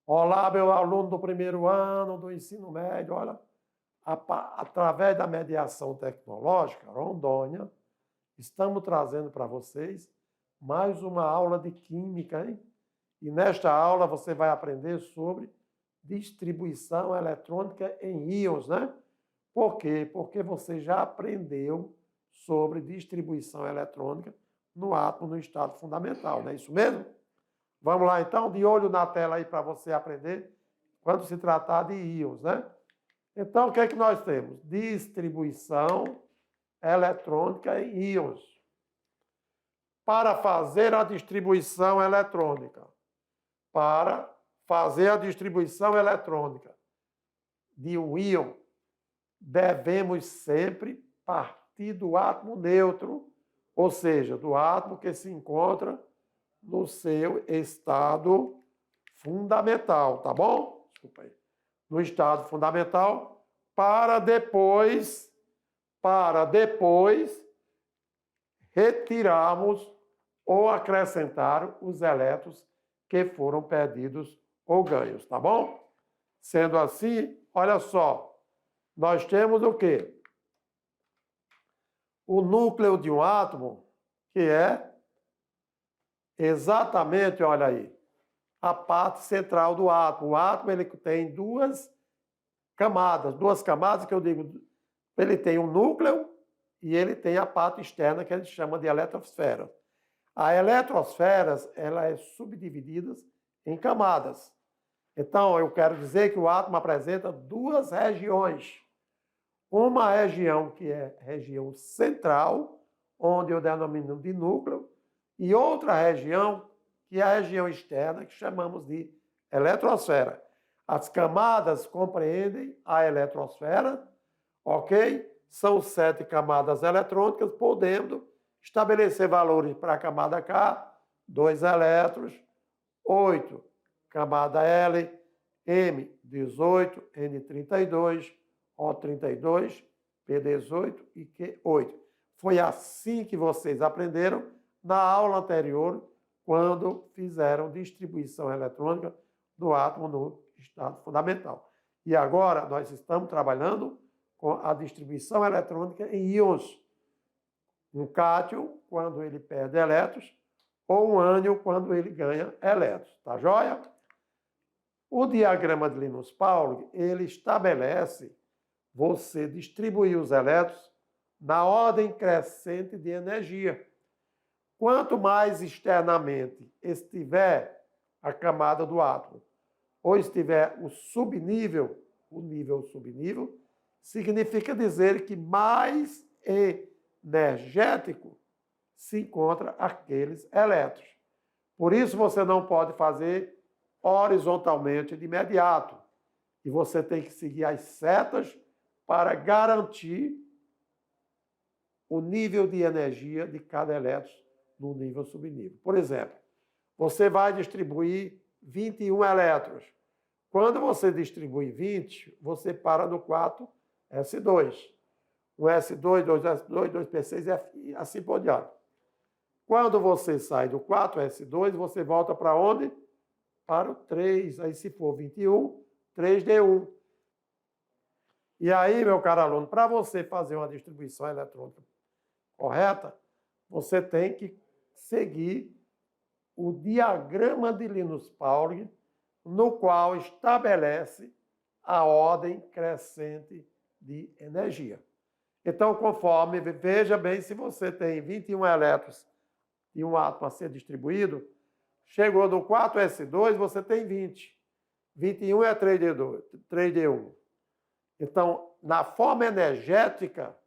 Olá, meu aluno do primeiro ano do ensino médio. Olha, através da mediação tecnológica, Rondônia, estamos trazendo para vocês mais uma aula de química, hein? E nesta aula você vai aprender sobre distribuição eletrônica em íons, né? Por quê? Porque você já aprendeu sobre distribuição eletrônica no átomo no estado fundamental, não é isso mesmo? Vamos lá, então, de olho na tela aí para você aprender quando se tratar de íons, né? Então, o que é que nós temos? Distribuição eletrônica em íons. Para fazer a distribuição eletrônica, de um íon, devemos sempre partir do átomo neutro, ou seja, do átomo que se encontra no seu estado fundamental, tá bom? Desculpa aí. No estado fundamental, para depois retirarmos ou acrescentar os elétrons que foram perdidos ou ganhos, tá bom? Sendo assim, olha só, nós temos o quê? O núcleo de um átomo, que é exatamente, olha aí, a parte central do átomo. O átomo ele tem duas camadas que eu digo, ele tem um núcleo e ele tem a parte externa que a gente chama de eletrosfera. A eletrosfera, ela é subdividida em camadas. Então, eu quero dizer que o átomo apresenta duas regiões. Uma região que é região central, onde eu denomino de núcleo, e outra região que é a região externa, que chamamos de eletrosfera. As camadas compreendem a eletrosfera, ok? São 7 camadas eletrônicas, podendo estabelecer valores para a camada K, 2 elétrons, 8, camada L, M, 18, N, 32, O, 32, P, 18 e Q, 8. Foi assim que vocês aprenderam na aula anterior, quando fizeram distribuição eletrônica do átomo no estado fundamental. E agora nós estamos trabalhando com a distribuição eletrônica em íons. Um cátion, quando ele perde elétrons, ou um ânion, quando ele ganha elétrons. Tá joia? O diagrama de Linus-Pauling, ele estabelece você distribuir os elétrons na ordem crescente de energia. Quanto mais externamente estiver a camada do átomo, ou estiver o subnível, o nível subnível, significa dizer que mais energético se encontra aqueles elétrons. Por isso você não pode fazer horizontalmente de imediato. E você tem que seguir as setas para garantir o nível de energia de cada elétron no nível subnível. Por exemplo, você vai distribuir 21 elétrons. Quando você distribui 20, você para no 4s2. Um S2, 2s2, 2p6 e assim por diante. Quando você sai do 4s2, você volta para onde? Para o 3. Aí, se for 21, 3d1. E aí, meu caro aluno, para você fazer uma distribuição eletrônica correta, você tem que seguir o diagrama de Linus-Pauling, no qual estabelece a ordem crescente de energia. Então, conforme, veja bem, se você tem 21 elétrons e um átomo a ser distribuído, chegou no 4s2, você tem 20. 21 é 3d1. Então, na forma energética,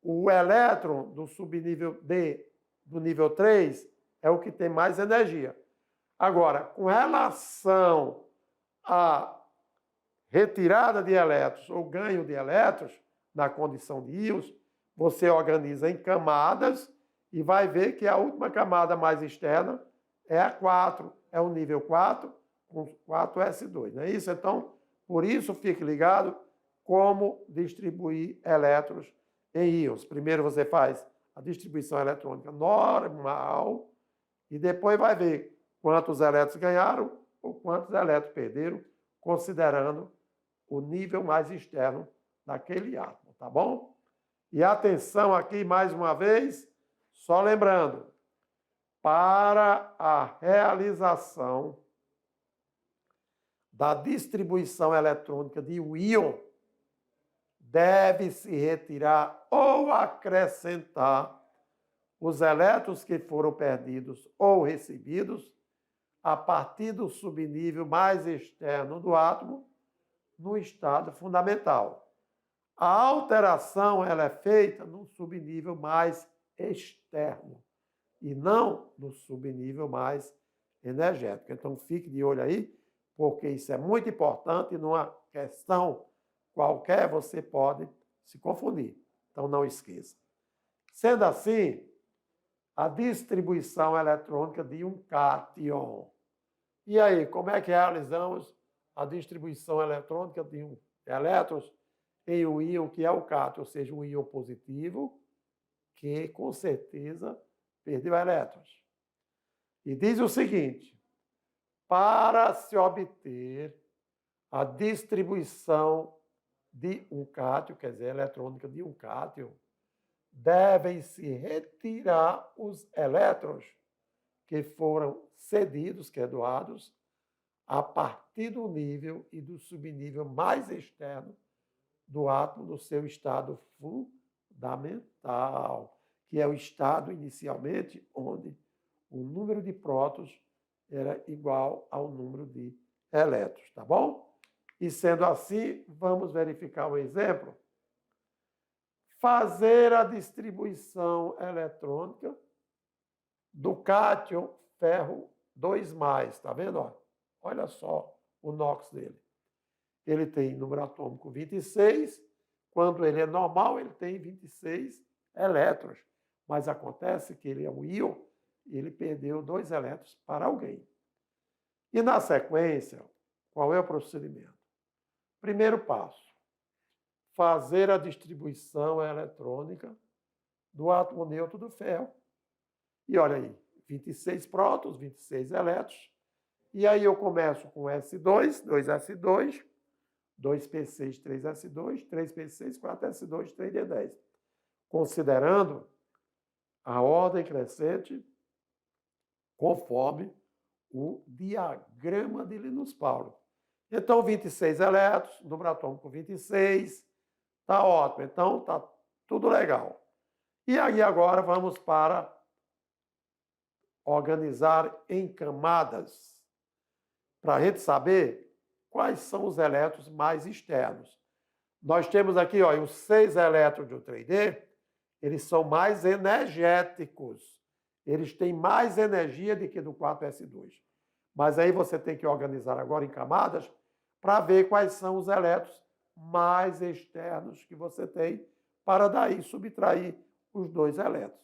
o elétron do subnível D, do nível 3, é o que tem mais energia. Agora, com relação à retirada de elétrons ou ganho de elétrons, na condição de íons, você organiza em camadas e vai ver que a última camada mais externa é a 4, é o nível 4, com 4s2, não é isso? Então, por isso, fique ligado como distribuir elétrons em íons. Primeiro você faz a distribuição eletrônica normal e depois vai ver quantos elétrons ganharam ou quantos elétrons perderam, considerando o nível mais externo daquele átomo, tá bom? E atenção aqui mais uma vez, só lembrando, para a realização da distribuição eletrônica de um íon, deve-se retirar ou acrescentar os elétrons que foram perdidos ou recebidos a partir do subnível mais externo do átomo no estado fundamental. A alteração ela é feita no subnível mais externo e não no subnível mais energético. Então, fique de olho aí, porque isso é muito importante e numa questão qualquer você pode se confundir. Então, não esqueça. Sendo assim, a distribuição eletrônica de um cátion. E aí, como é que realizamos a distribuição eletrônica de um elétrons em um íon que é o cátion, ou seja, um íon positivo, que com certeza perdeu elétrons. E diz o seguinte: para se obter a distribuição de um cátion, quer dizer, eletrônica de um cátion, devem-se retirar os elétrons que foram cedidos, que é doados, a partir do nível e do subnível mais externo do átomo no seu estado fundamental, que é o estado inicialmente onde o número de prótons era igual ao número de elétrons, tá bom? E sendo assim, vamos verificar um exemplo. Fazer a distribuição eletrônica do cátion ferro 2+, tá vendo? Olha só o NOx dele. Ele tem número atômico 26, quando ele é normal, ele tem 26 elétrons. Mas acontece que ele é um íon e ele perdeu 2 elétrons para alguém. E na sequência, qual é o procedimento? Primeiro passo, fazer a distribuição eletrônica do átomo neutro do ferro. E olha aí, 26 prótons, 26 elétrons. E aí eu começo com S2, 2S2, 2P6, 3S2, 3P6, 4S2, 3D10. Considerando a ordem crescente conforme o diagrama de Linus Pauling. Então, 26 elétrons, número atômico 26, está ótimo. Então, está tudo legal. E aí agora vamos para organizar em camadas, para a gente saber quais são os elétrons mais externos. Nós temos aqui os 6 elétrons do 3D, eles são mais energéticos. Eles têm mais energia do que do 4S2. Mas aí você tem que organizar agora em camadas para ver quais são os elétrons mais externos que você tem, para daí subtrair os 2 elétrons.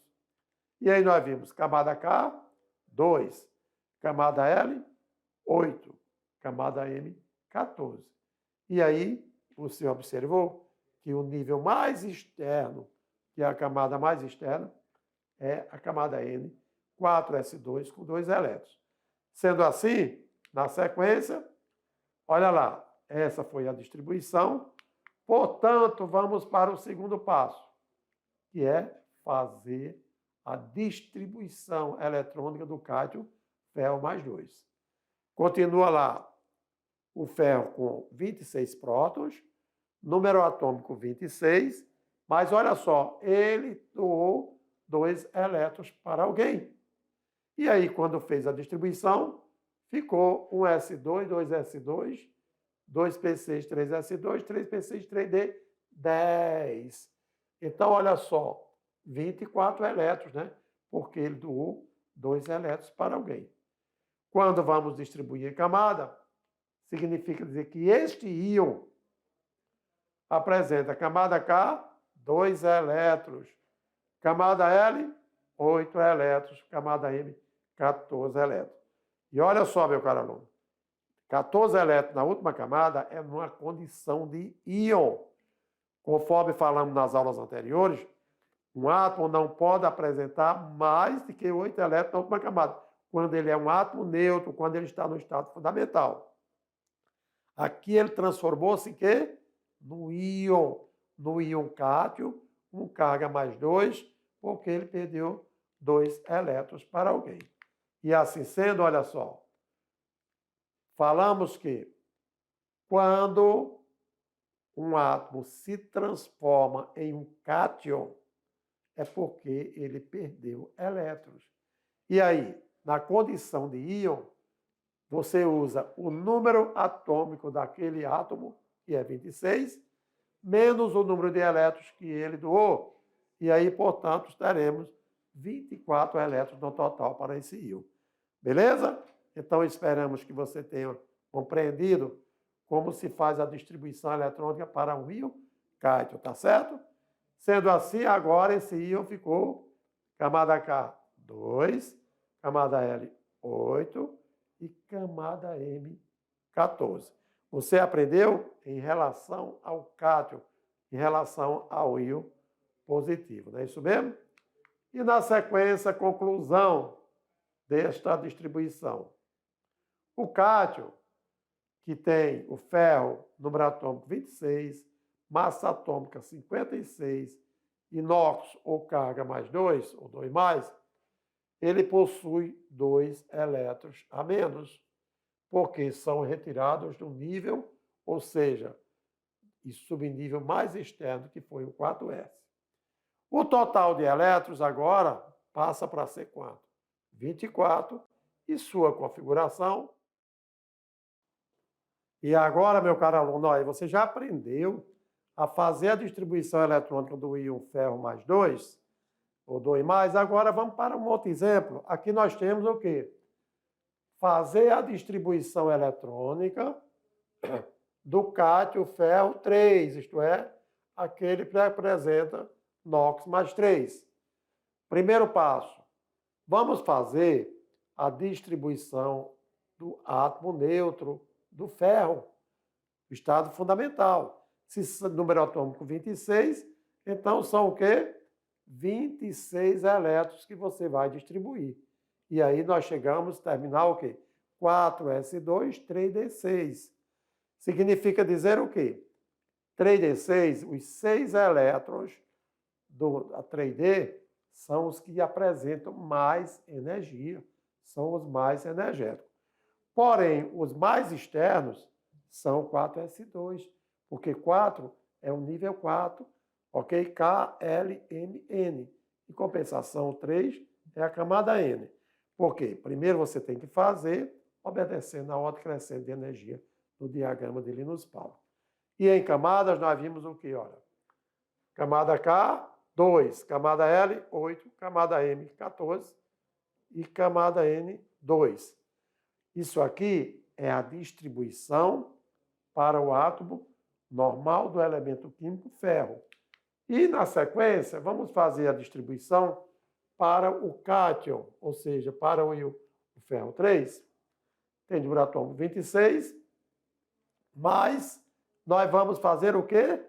E aí nós vimos camada K, 2, camada L, 8, camada M, 14. E aí você observou que o nível mais externo, que é a camada mais externa, é a camada N, 4S2 com 2 elétrons. Sendo assim, na sequência, olha lá, essa foi a distribuição. Portanto, vamos para o segundo passo, que é fazer a distribuição eletrônica do cátion ferro mais 2. Continua lá o ferro com 26 prótons, número atômico 26, mas olha só, ele doou 2 elétrons para alguém. E aí, quando fez a distribuição, ficou 1S2, 2S2, 2P6, 3S2, 3P6, 3D, 10. Então, olha só, 24 elétrons, né? Porque ele doou 2 elétrons para alguém. Quando vamos distribuir em camada, significa dizer que este íon apresenta camada K, 2 elétrons, camada L, 8 elétrons, camada M, 14 elétrons. E olha só, meu caro aluno, 14 elétrons na última camada é numa condição de íon. Conforme falamos nas aulas anteriores, um átomo não pode apresentar mais do que 8 elétrons na última camada. quando ele é um átomo neutro, quando ele está no estado fundamental. Aqui ele transformou-se em quê? No íon cátion, com carga mais 2, porque ele perdeu 2 elétrons para alguém. E assim sendo, olha só, falamos que quando um átomo se transforma em um cátion, é porque ele perdeu elétrons. E aí, na condição de íon, você usa o número atômico daquele átomo, que é 26, menos o número de elétrons que ele doou. E aí, portanto, teremos 24 elétrons no total para esse íon. Beleza? Então, esperamos que você tenha compreendido como se faz a distribuição eletrônica para um íon cátion, tá certo? Sendo assim, agora esse íon ficou camada K, 2, camada L, 8 e camada M, 14. Você aprendeu em relação ao cátion, em relação ao íon positivo, não é isso mesmo? E na sequência, conclusão desta distribuição. O cátion, que tem o ferro, número atômico 26, massa atômica 56, inox ou carga mais 2, ou 2 mais, ele possui 2 elétrons a menos, porque são retirados do nível, ou seja, e subnível mais externo, que foi o 4s. O total de elétrons agora passa para ser quanto? 24, e sua configuração. E agora, meu caro aluno, aí você já aprendeu a fazer a distribuição eletrônica do íon ferro mais 2, ou 2 mais. Agora vamos para um outro exemplo. Aqui nós temos o quê? Fazer a distribuição eletrônica do cátion ferro 3, isto é, aquele que representa NOx mais 3. Primeiro passo, vamos fazer a distribuição do átomo neutro do ferro, o estado fundamental. Se número atômico 26, então são o quê? 26 elétrons que você vai distribuir. E aí nós chegamos a terminar o quê? 4s2, 3d6. Significa dizer o quê? 3d6, os 6 elétrons da 3d são os que apresentam mais energia, são os mais energéticos. Porém, os mais externos são 4s2, porque 4 é o nível 4, ok? K, L, M, N. Em compensação, 3 é a camada N. Por quê? Primeiro você tem que fazer, obedecendo a ordem crescente de energia no diagrama de Linus Pauling. E em camadas nós vimos o quê? Olha, camada K, 2, camada L, 8, camada M, 14 e camada N, 2. Isso aqui é a distribuição para o átomo normal do elemento químico ferro. E, na sequência, vamos fazer a distribuição para o cátion, ou seja, para o ferro 3. Tem número atômico 26, mas nós vamos fazer o quê?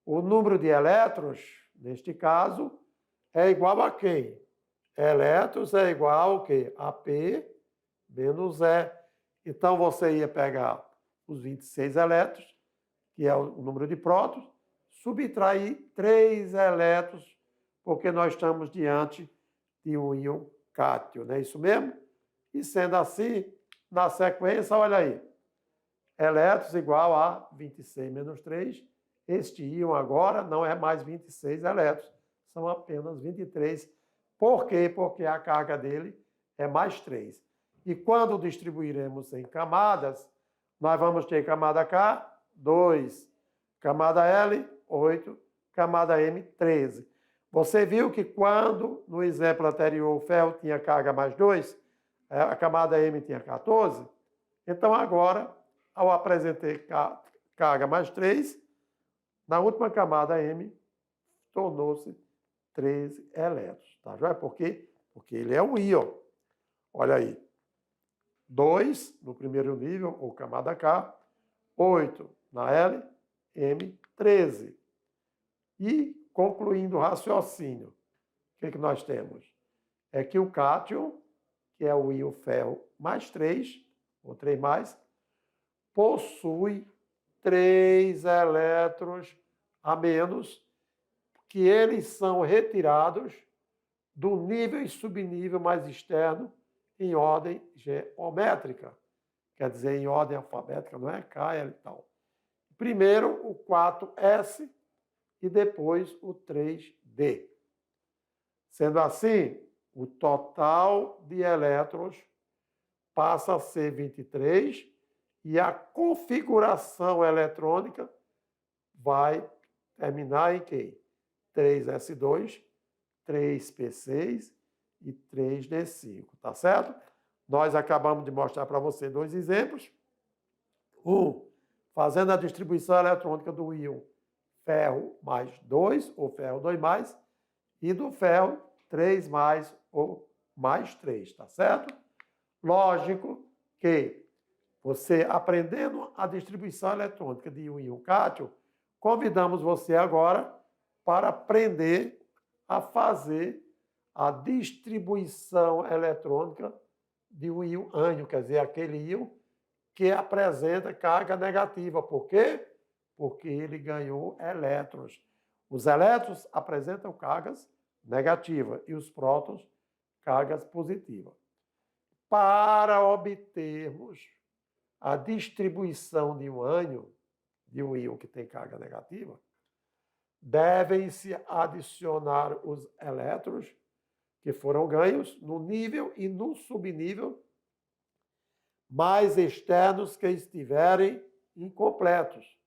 O número de elétrons, neste caso, é igual a quem? Elétrons é igual ao quê? A P menos E. Então, você ia pegar os 26 elétrons, que é o número de prótons, subtrair 3 elétrons, porque nós estamos diante de um íon cátion, não é isso mesmo? E sendo assim, na sequência, olha aí, elétrons igual a 26 menos 3. Este íon agora não é mais 26 elétrons, são apenas 23. Por quê? Porque a carga dele é mais 3. E quando distribuiremos em camadas, nós vamos ter camada K, 2, camada L, 8, camada M, 13. Você viu que quando, no exemplo anterior, o ferro tinha carga mais 2, a camada M tinha 14? Então, agora, ao apresentar carga mais 3, na última camada M, tornou-se 13 elétrons. Tá? Por quê? Porque ele é um íon. Olha aí. 2 no primeiro nível, ou camada K, 8 na L, M, 13. E, concluindo o raciocínio, o que nós temos? É que o cátion, que é o íon ferro mais 3, ou 3 mais, possui 3 elétrons a menos, que eles são retirados do nível e subnível mais externo em ordem geométrica. Quer dizer, em ordem alfabética, não é? K, L e tal. Primeiro o 4S e depois o 3D. Sendo assim, o total de elétrons passa a ser 23 e a configuração eletrônica vai terminar em quê? 3S2, 3P6 e 3D5, tá certo? Nós acabamos de mostrar para você 2 exemplos. Fazendo a distribuição eletrônica do íon ferro mais 2, ou ferro 2 mais, e do ferro 3 mais, ou mais 3, tá certo? Lógico que você aprendendo a distribuição eletrônica de um íon cátion, convidamos você agora para aprender a fazer a distribuição eletrônica de um íon ânion, quer dizer, aquele íon que apresenta carga negativa. Por quê? Porque ele ganhou elétrons. Os elétrons apresentam cargas negativas e os prótons cargas positivas. Para obtermos a distribuição de um ânion, de um íon que tem carga negativa, devem-se adicionar os elétrons que foram ganhos no nível e no subnível mais externos que estiverem incompletos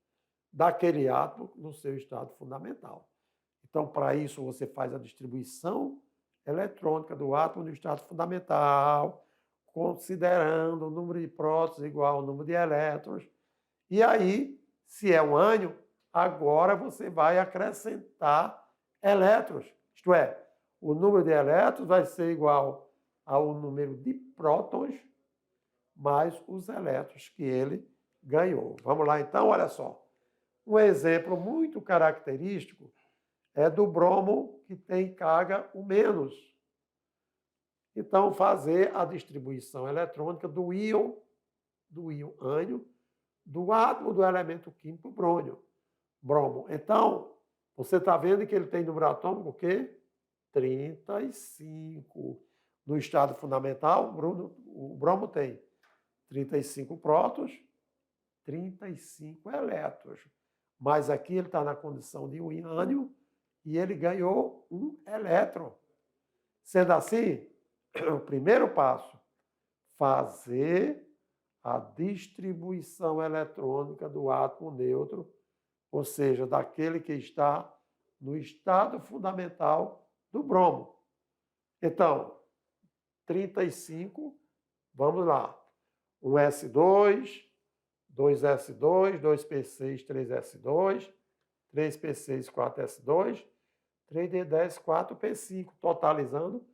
daquele átomo no seu estado fundamental. Então, para isso, você faz a distribuição eletrônica do átomo no estado fundamental, considerando o número de prótons igual ao número de elétrons. E aí, se é um ânion, agora você vai acrescentar elétrons. Isto é, o número de elétrons vai ser igual ao número de prótons mais os elétrons que ele ganhou. Vamos lá, então, olha só. Um exemplo muito característico é do bromo, que tem carga o menos. Então, fazer a distribuição eletrônica do íon ânion, do átomo do elemento químico bromo. Então, você está vendo que ele tem número atômico o quê? 35. No estado fundamental, o bromo tem 35 prótons, 35 elétrons. Mas aqui ele está na condição de um ânion e ele ganhou um elétron. Sendo assim, o primeiro passo, fazer a distribuição eletrônica do átomo neutro, ou seja, daquele que está no estado fundamental do bromo. Então, 35, vamos lá. 1S2, 2S2, 2P6, 3S2, 3P6, 4S2, 3D10, 4P5, totalizando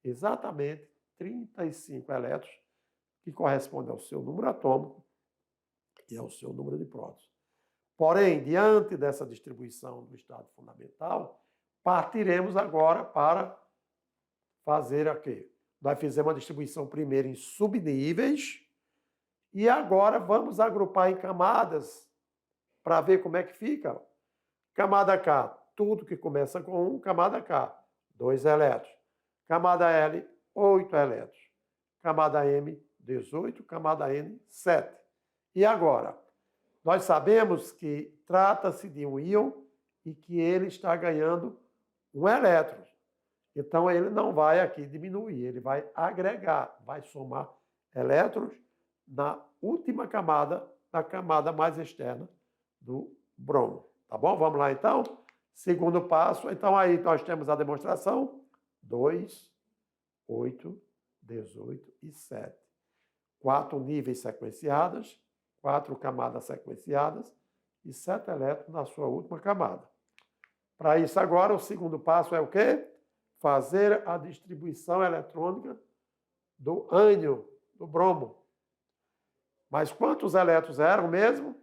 exatamente 35 elétrons, que corresponde ao seu número atômico e ao seu número de prótons. Porém, diante dessa distribuição do estado fundamental, partiremos agora para fazer o quê? Nós fizemos uma distribuição primeiro em subníveis e agora vamos agrupar em camadas para ver como é que fica. Camada K, tudo que começa com 1, camada K, 2 elétrons. Camada L, 8 elétrons. Camada M, 18, camada N, 7. E agora? Nós sabemos que trata-se de um íon e que ele está ganhando um elétron. Então, ele não vai aqui diminuir, ele vai agregar, vai somar elétrons na última camada, na camada mais externa do bromo. Tá bom? Vamos lá, então? Segundo passo. Então, aí nós temos a demonstração. 2, 8, 18 e 7. 4 níveis sequenciados, 4 camadas sequenciadas e 7 elétrons na sua última camada. Para isso, agora, o segundo passo é o quê? Fazer a distribuição eletrônica do ânion, do bromo. Mas quantos elétrons eram mesmo?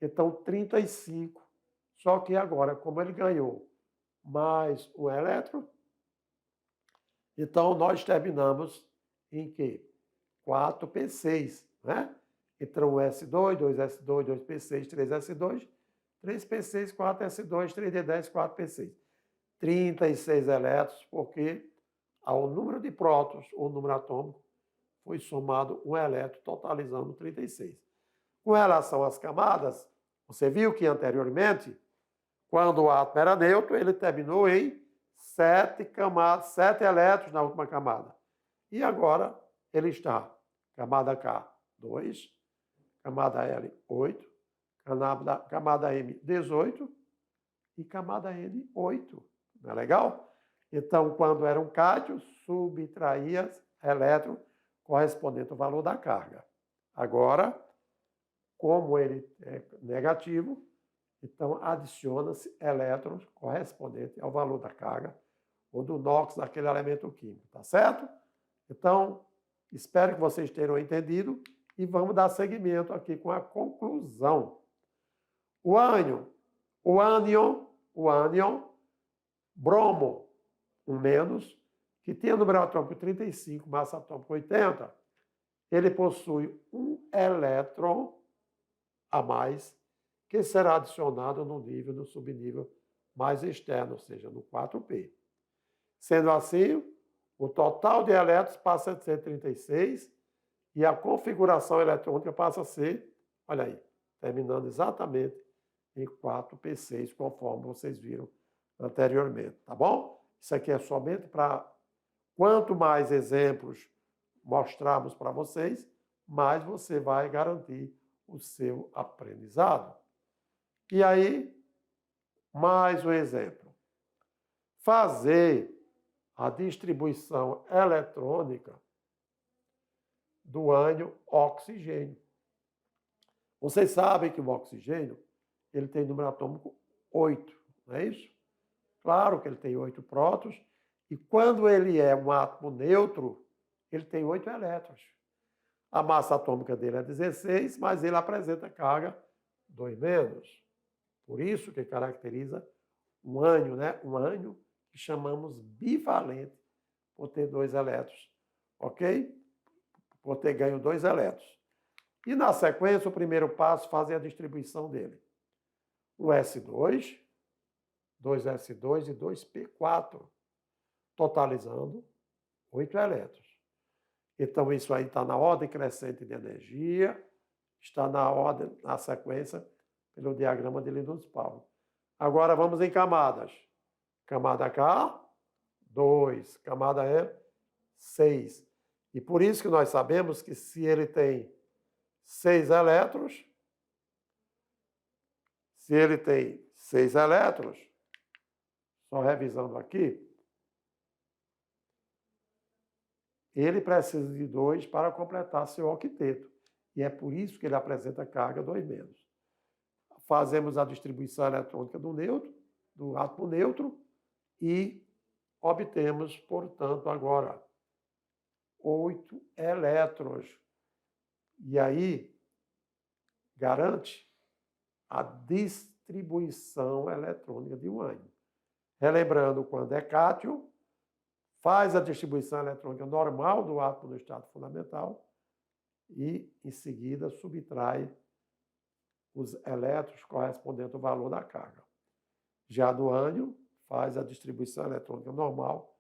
Então 35. Só que agora, como ele ganhou mais um elétron, Então, nós terminamos em quê? 4P6, né? Então, 1S2, 2S2, 2P6, 3S2, 3P6, 4S2, 3D10, 4P6. 36 elétrons, porque ao número de prótons, o número atômico, foi somado um elétron, totalizando 36. Com relação às camadas, você viu que anteriormente, quando o átomo era neutro, ele terminou em 7 camadas, 7 elétrons na última camada. E agora ele está, camada K, 2, camada L, 8, camada M, 18 e camada N, 8. Não é legal? Então, quando era um cátion, subtraía elétron correspondente ao valor da carga. Agora, como ele é negativo, então adiciona-se elétrons correspondente ao valor da carga ou do NOx daquele elemento químico, tá certo? Então, espero que vocês tenham entendido e vamos dar seguimento aqui com a conclusão. O ânion, bromo, um menos, que tem o número atômico 35, massa atômica 80, ele possui um elétron a mais que será adicionado no subnível mais externo, ou seja, no 4P. Sendo assim, o total de elétrons passa a ser 36 e a configuração eletrônica passa a ser, olha aí, terminando exatamente em 4P6, conforme vocês viram anteriormente, tá bom? Isso aqui é somente para, quanto mais exemplos mostrarmos para vocês, mais você vai garantir o seu aprendizado. E aí, mais um exemplo. Fazer a distribuição eletrônica do ânion oxigênio. Vocês sabem que o oxigênio ele tem número atômico 8, não é isso? Claro que ele tem 8 prótons, e quando ele é um átomo neutro, ele tem 8 elétrons. A massa atômica dele é 16, mas ele apresenta carga 2-. Por isso que caracteriza um ânion, né? Um ânion que chamamos bivalente, por ter 2 elétrons, ok? Por ter ganho 2 elétrons. E na sequência, o primeiro passo é fazer a distribuição dele. Um S2, 2S2 e 2P4, totalizando 8 elétrons. Então, isso aí está na ordem crescente de energia, está na sequência, pelo diagrama de Linus-Pauling. Agora, vamos em camadas. Camada K, 2. Camada E, 6. E por isso que nós sabemos que se ele tem 6 elétrons, só revisando aqui, ele precisa de 2 para completar seu octeto. E é por isso que ele apresenta carga 2-. Fazemos a distribuição eletrônica do neutro, do átomo neutro, e obtemos, portanto, agora 8 elétrons. E aí, garante a distribuição eletrônica de um ânion. Relembrando, quando é cátion, faz a distribuição eletrônica normal do átomo no estado fundamental e, em seguida, subtrai os elétrons correspondentes ao valor da carga. Já no ânion, faz a distribuição eletrônica normal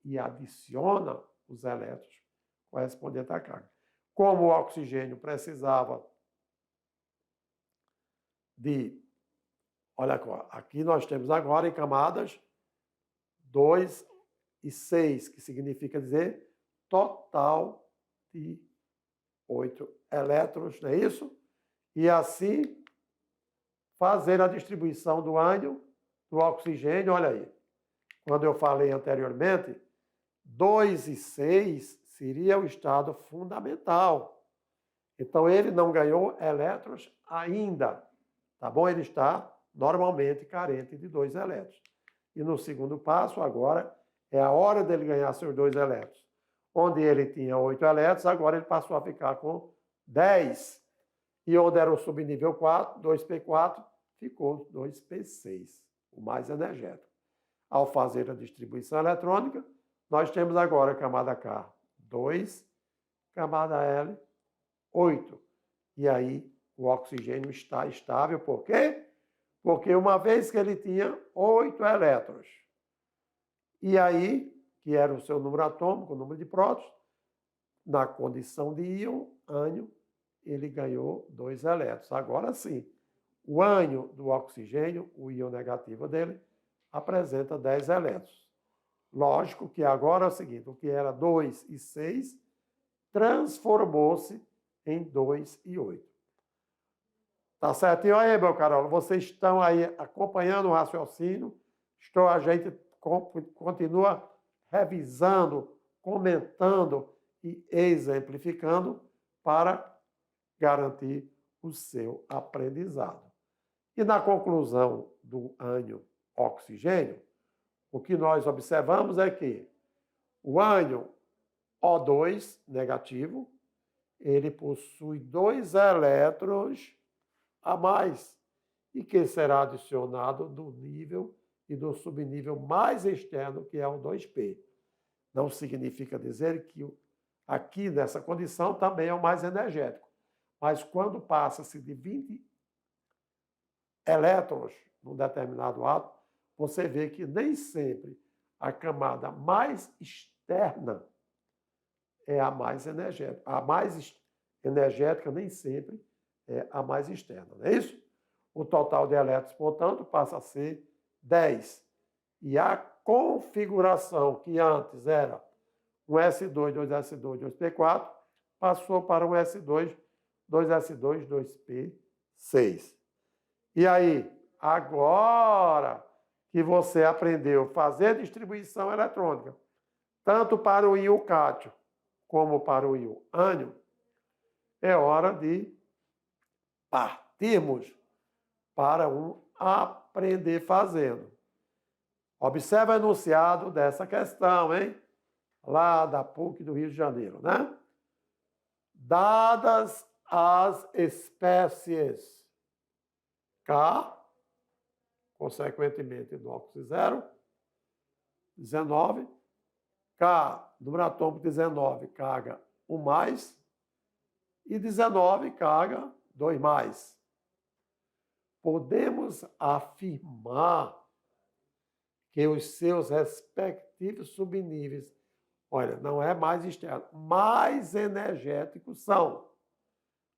e adiciona os elétrons correspondentes à carga. Como o oxigênio precisava de... Olha aqui nós temos agora em camadas 2 e 6, que significa dizer total de 8 elétrons, não é isso? E assim fazer a distribuição do ânion, do oxigênio, olha aí. Quando eu falei anteriormente, 2 e 6 seria o estado fundamental. Então, ele não ganhou elétrons ainda, tá bom? Ele está normalmente carente de 2 elétrons. E no segundo passo, agora, é a hora dele ganhar seus 2 elétrons. Onde ele tinha 8 elétrons, agora ele passou a ficar com 10. E onde era o subnível 4, 2P4, ficou 2P6, o mais energético. Ao fazer a distribuição eletrônica, Nós temos agora camada K, 2, camada L, 8. E aí o oxigênio está estável. Por quê? Porque uma vez que ele tinha 8 elétrons, e aí, que era o seu número atômico, o número de prótons, na condição de íon, ânion, ele ganhou 2 elétrons. Agora sim, o ânion do oxigênio, o íon negativo dele, apresenta 10 elétrons. Lógico que agora é o seguinte, o que era 2 e 6 transformou-se em 2 e 8. Tá certinho aí, meu Carol? Vocês estão aí acompanhando o raciocínio. A gente continua revisando, comentando e exemplificando para garantir o seu aprendizado. E na conclusão do ânion oxigênio, o que nós observamos é que o ânion O2 negativo, ele possui 2 elétrons a mais e que será adicionado do nível e do subnível mais externo, que é o 2P. Não significa dizer que aqui nessa condição também é o mais energético, mas quando passa-se de 20 elétrons num determinado átomo, você vê que nem sempre a camada mais externa é a mais energética. A mais energética nem sempre é a mais externa, não é isso? O total de elétrons, portanto, passa a ser 10. E a configuração que antes era um S2, 2S2, 2P4, passou para um S2, 2S2, 2P6. E aí, agora que você aprendeu a fazer distribuição eletrônica, tanto para o íon cátio como para o íon ânion, é hora de partirmos para um aprender fazendo. Observe o enunciado dessa questão, hein? Lá da PUC do Rio de Janeiro, né? Dadas as espécies K, consequentemente no óxido 0, 19, K, número atômico 19, carga 1 mais, e 19, carga 2 mais. Podemos afirmar que os seus respectivos subníveis, olha, não é mais externo, mais energéticos são.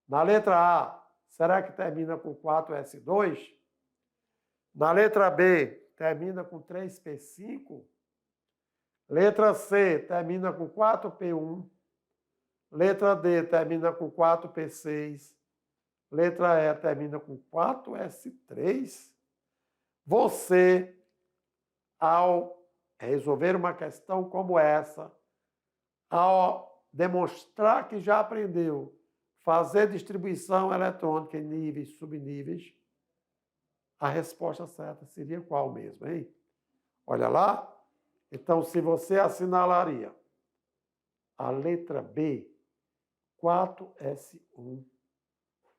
Na letra A, será que termina com 4S2? Na letra B, termina com 3P5? Letra C, termina com 4P1. Letra D, termina com 4P6. Letra E, termina com 4S3. Você, ao resolver uma questão como essa, ao demonstrar que já aprendeu fazer distribuição eletrônica em níveis e subníveis, a resposta certa seria qual mesmo, hein? Olha lá. Então, se você assinalaria a letra B, 4S1,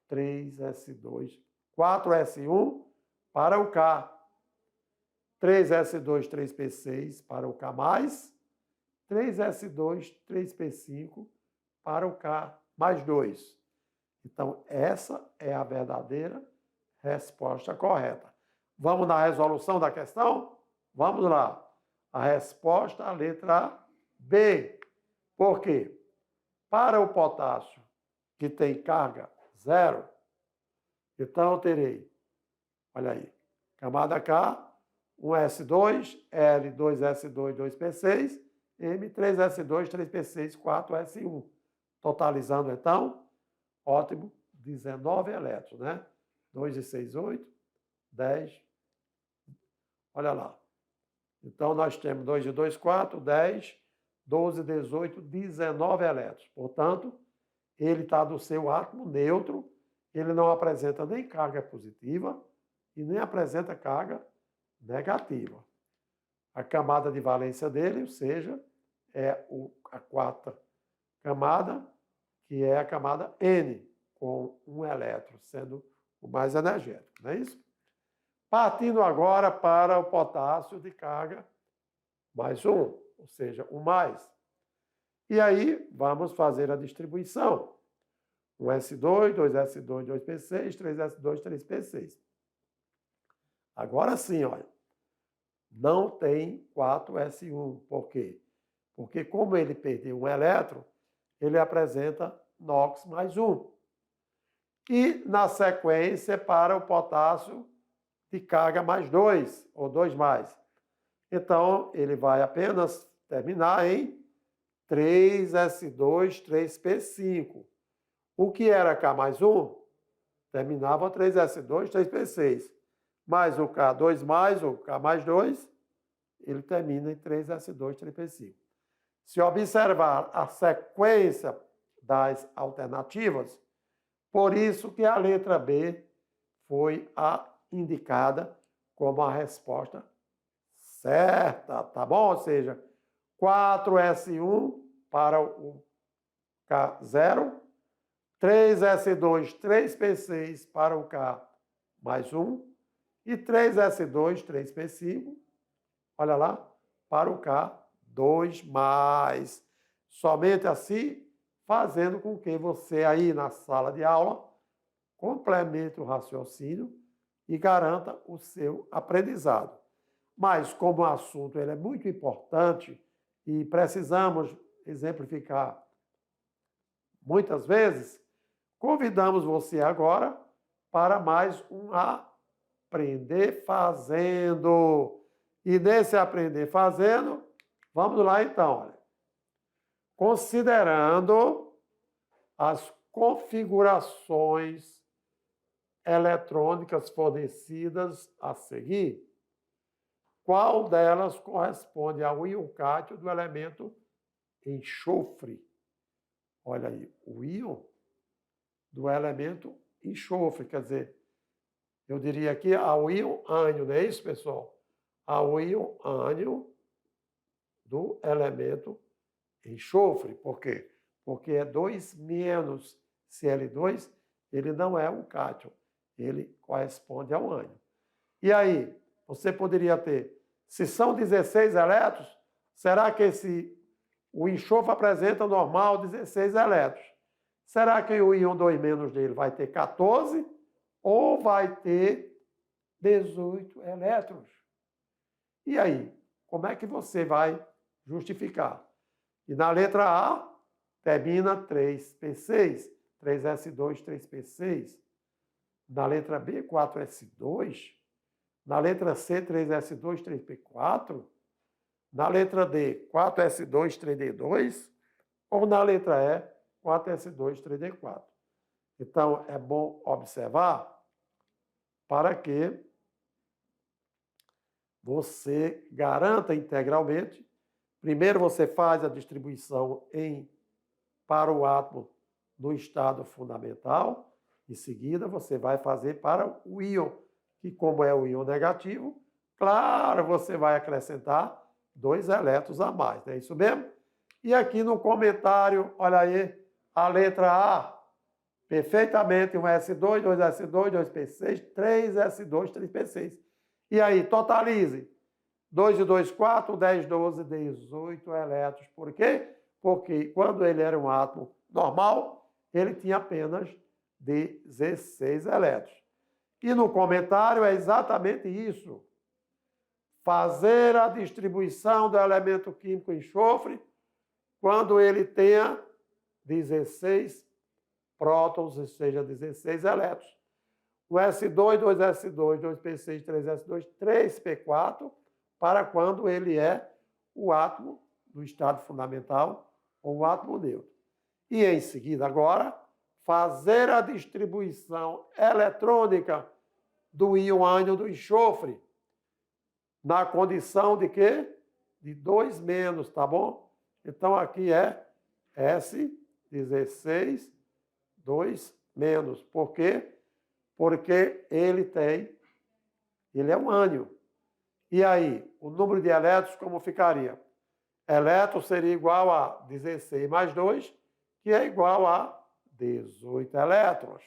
3S2, 4S1 para o K, 3S2, 3P6 para o K+, 3S2, 3P5 para o K mais 2. Então, essa é a verdadeira resposta correta. Vamos na resolução da questão? Vamos lá. A resposta, a letra B. Por quê? Para o potássio, que tem carga 0, então eu terei, olha aí, camada K, 1S2, L, 2S2, 2P6, M, 3S2, 3P6, 4S1. Totalizando, então, ótimo, 19 elétrons, né? 2 e 6, 8, 10. Olha lá. Então, nós temos 2 e 2, 4, 10, 12, 18, 19 elétrons. Portanto, ele está do seu átomo neutro, ele não apresenta nem carga positiva e nem apresenta carga negativa. A camada de valência dele, ou seja, é a quarta camada, que é a camada N, com um elétron, sendo o mais energético, não é isso? Partindo agora para o potássio de carga mais 1, ou seja, 1 mais. E aí, vamos fazer a distribuição. 1s2, 2s2, 2p6, 3s2, 3p6. Agora sim, olha, não tem 4s1. Por quê? Porque como ele perdeu um elétron, ele apresenta NOx mais 1. E na sequência, para o potássio de carga mais 2, ou 2 mais. Então, ele vai apenas terminar em 3s2, 3p5. O que era K mais 1? Terminava 3s2, 3p6. Mais o K2 mais o K mais 2, ele termina em 3s2, 3p5. Se observar a sequência das alternativas, por isso que a letra B foi a indicada como a resposta certa, tá bom? Ou seja, 4s1 para o K0, 3s2, 3p6 para o K mais 1 e 3s2, 3p5, olha lá, para o K2 mais. Somente assim, fazendo com que você aí na sala de aula complemente o raciocínio e garanta o seu aprendizado. Mas como o assunto ele é muito importante e precisamos exemplificar muitas vezes, convidamos você agora para mais um Aprender Fazendo. E nesse Aprender Fazendo, vamos lá então, olha. Considerando as configurações eletrônicas fornecidas a seguir, qual delas corresponde ao íon cátio do elemento enxofre? Olha aí, o íon do elemento enxofre, quer dizer, eu diria aqui ao íon ânion, não é isso, pessoal? Ao íon ânion do elemento enxofre. Por quê? Porque é 2 menos Cl2, ele não é um cátion, ele corresponde ao ânion. E aí, você poderia ter, se são 16 elétrons, será que o enxofre apresenta normal 16 elétrons? Será que o íon 2 menos dele vai ter 14 ou vai ter 18 elétrons? E aí, como é que você vai justificar? E na letra A, termina 3p6, 3s2, 3p6. Na letra B, 4s2. Na letra C, 3s2, 3p4. Na letra D, 4s2, 3d2. Ou na letra E, 4s2, 3d4. Então, é bom observar para que você garanta integralmente. Primeiro você faz a distribuição para o átomo no estado fundamental. Em seguida, você vai fazer para o íon, que como é o íon negativo, claro, você vai acrescentar 2 elétrons a mais, não é isso mesmo? E aqui no comentário, olha aí, a letra A, perfeitamente, 1s2, 2s2, 2p6, 3s2, 3p6. E aí, totalize. 2 e 2, 4, 10, 12, 18 elétrons. Por quê? Porque quando ele era um átomo normal, ele tinha apenas 16 elétrons. E no comentário é exatamente isso. Fazer a distribuição do elemento químico enxofre quando ele tenha 16 prótons, ou seja, 16 elétrons. O S2, 2S2, 2P6, 3S2, 3P4, para quando ele é o átomo do estado fundamental ou o átomo neutro. E em seguida, agora, fazer a distribuição eletrônica do íon ânion do enxofre na condição de quê? De 2 menos, tá bom? Então, aqui é S16, 2 menos. Por quê? Porque ele é um ânion. E aí, o número de elétrons como ficaria? Elétron seria igual a 16 mais 2, que é igual a 18 elétrons.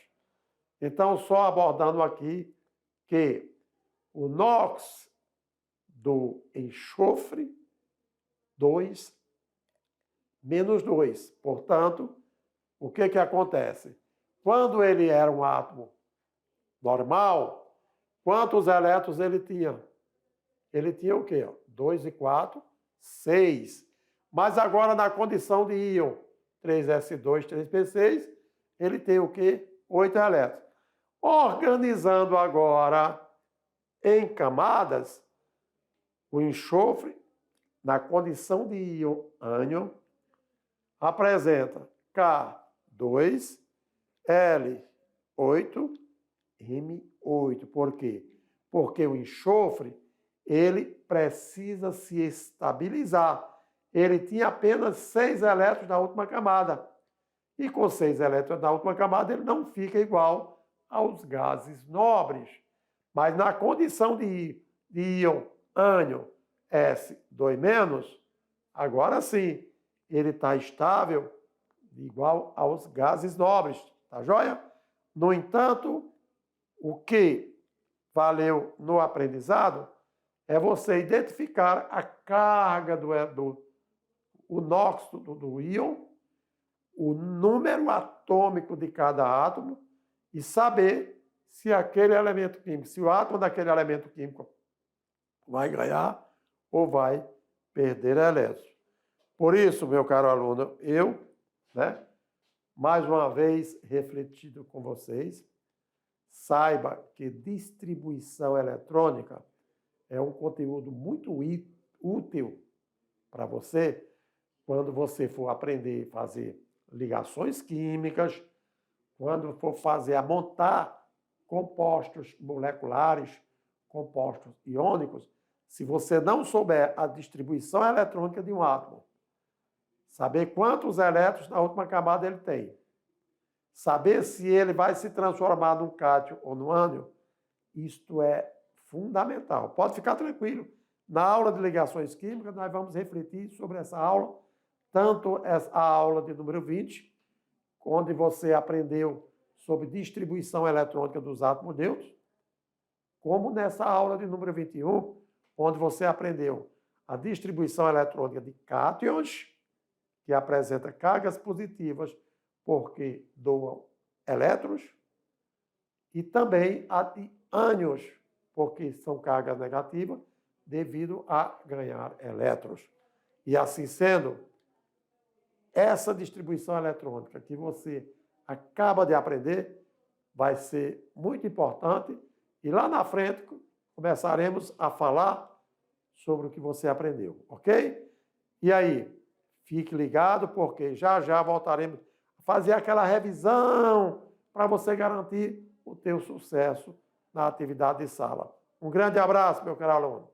Então, só abordando aqui que o NOx do enxofre 2 menos 2. Portanto, o que acontece? Quando ele era um átomo normal, quantos elétrons ele tinha? Ele tinha o quê? 2 e 4, 6. Mas agora, na condição de íon 3s2, 3p6, ele tem o quê? 8 elétrons. Organizando agora em camadas, o enxofre, na condição de íon ânion, apresenta K2, L8, M8. Por quê? Porque o enxofre, ele precisa se estabilizar. Ele tinha apenas 6 elétrons na última camada. E com 6 elétrons na última camada, ele não fica igual aos gases nobres. Mas na condição de íon ânion S2-, agora sim, ele está estável igual aos gases nobres. Tá joia? No entanto, o que valeu no aprendizado é você identificar a carga o NOx do íon, o número atômico de cada átomo e saber se aquele elemento químico, se o átomo daquele elemento químico vai ganhar ou vai perder elétrons. Por isso, meu caro aluno, eu, mais uma vez refletido com vocês, saiba que distribuição eletrônica é um conteúdo muito útil para você quando você for aprender a fazer ligações químicas, quando for montar compostos moleculares, compostos iônicos. Se você não souber a distribuição eletrônica de um átomo, saber quantos elétrons na última camada ele tem, saber se ele vai se transformar num cátion ou no ânion, isto é fundamental. Pode ficar tranquilo. Na aula de ligações químicas, nós vamos refletir sobre essa aula, tanto a aula de número 20, onde você aprendeu sobre distribuição eletrônica dos átomos neutros, como nessa aula de número 21, onde você aprendeu a distribuição eletrônica de cátions, que apresenta cargas positivas porque doam elétrons, e também a de ânions, porque são cargas negativas devido a ganhar elétrons. E assim sendo, essa distribuição eletrônica que você acaba de aprender vai ser muito importante e lá na frente começaremos a falar sobre o que você aprendeu, ok? E aí, fique ligado porque já já voltaremos a fazer aquela revisão para você garantir o teu sucesso na atividade de sala. Um grande abraço, meu caro aluno.